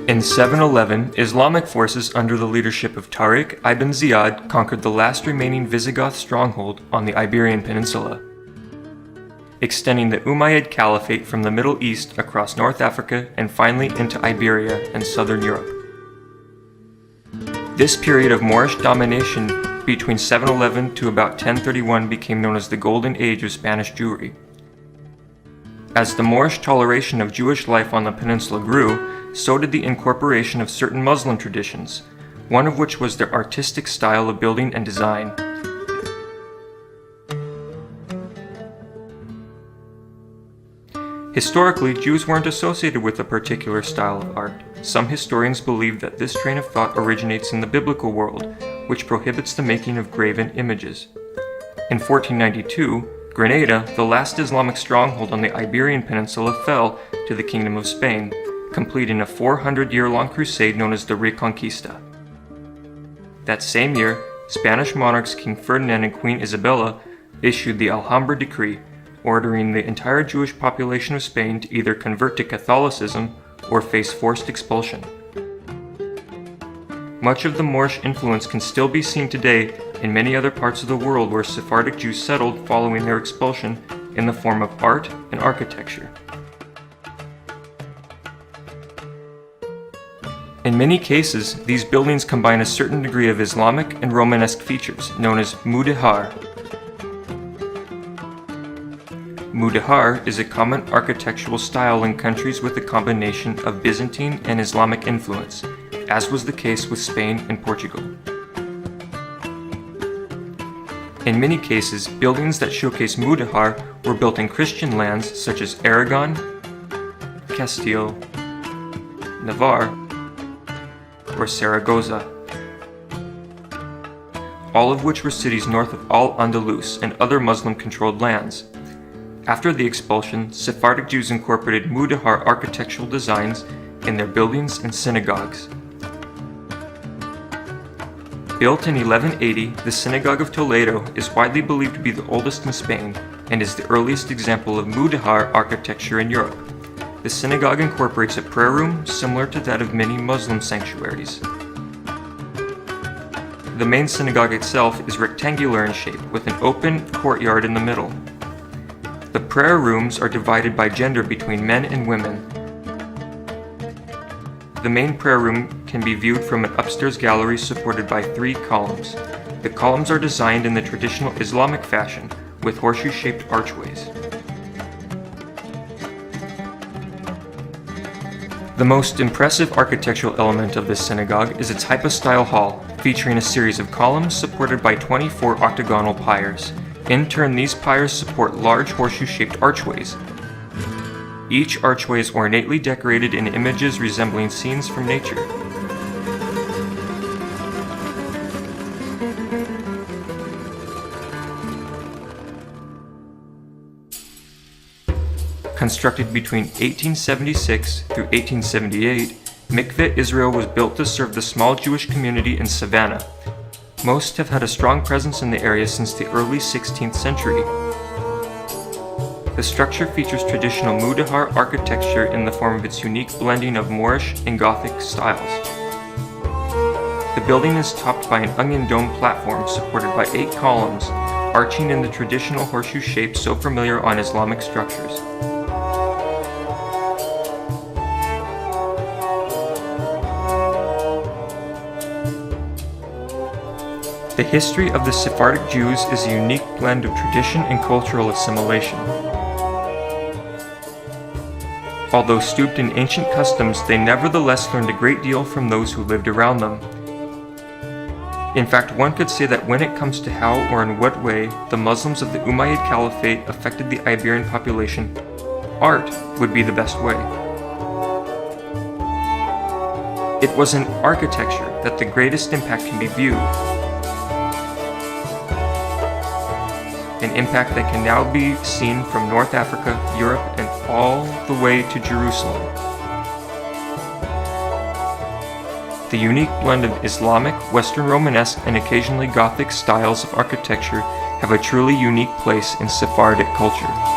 In 711, Islamic forces under the leadership of Tariq ibn Ziyad conquered the last remaining Visigoth stronghold on the Iberian Peninsula, extending the Umayyad Caliphate from the Middle East across North Africa and finally into Iberia and southern Europe. This period of Moorish domination between 711 to about 1031 became known as the Golden Age of Spanish Jewry. As the Moorish toleration of Jewish life on the peninsula grew, so did the incorporation of certain Muslim traditions, one of which was their artistic style of building and design. Historically, Jews weren't associated with a particular style of art. Some historians believe that this train of thought originates in the biblical world, which prohibits the making of graven images. In 1492, Granada, the last Islamic stronghold on the Iberian Peninsula, fell to the Kingdom of Spain, completing a 400-year-long crusade known as the Reconquista. That same year, Spanish monarchs King Ferdinand and Queen Isabella issued the Alhambra Decree, ordering the entire Jewish population of Spain to either convert to Catholicism or face forced expulsion. Much of the Moorish influence can still be seen today in many other parts of the world where Sephardic Jews settled following their expulsion in the form of art and architecture. In many cases, these buildings combine a certain degree of Islamic and Romanesque features, known as mudahar. Mudahar is a common architectural style in countries with a combination of Byzantine and Islamic influence, as was the case with Spain and Portugal. In many cases, buildings that showcase mudahar were built in Christian lands such as Aragon, Castile, Navarre, or Saragossa, all of which were cities north of Al-Andalus and other Muslim-controlled lands. After the expulsion, Sephardic Jews incorporated mudahar architectural designs in their buildings and synagogues. Built in 1180, the Synagogue of Toledo is widely believed to be the oldest in Spain and is the earliest example of mudahar architecture in Europe. The synagogue incorporates a prayer room similar to that of many Muslim sanctuaries. The main synagogue itself is rectangular in shape with an open courtyard in the middle. The prayer rooms are divided by gender between men and women. The main prayer room can be viewed from an upstairs gallery supported by 3 columns. The columns are designed in the traditional Islamic fashion with horseshoe-shaped archways. The most impressive architectural element of this synagogue is its hypostyle hall, featuring a series of columns supported by 24 octagonal piers. In turn, these piers support large horseshoe-shaped archways. Each archway is ornately decorated in images resembling scenes from nature. Constructed between 1876 through 1878, Mikveh Israel was built to serve the small Jewish community in Savannah. Most have had a strong presence in the area since the early 16th century. The structure features traditional mudahar architecture in the form of its unique blending of Moorish and Gothic styles. The building is topped by an onion dome platform supported by 8 columns, arching in the traditional horseshoe shape so familiar on Islamic structures. The history of the Sephardic Jews is a unique blend of tradition and cultural assimilation. Although steeped in ancient customs, they nevertheless learned a great deal from those who lived around them. In fact, one could say that when it comes to how or in what way the Muslims of the Umayyad Caliphate affected the Iberian population, art would be the best way. It was in architecture that the greatest impact can be viewed. An impact that can now be seen from North Africa, Europe, and all the way to Jerusalem. The unique blend of Islamic, Western Romanesque, and occasionally Gothic styles of architecture have a truly unique place in Sephardic culture.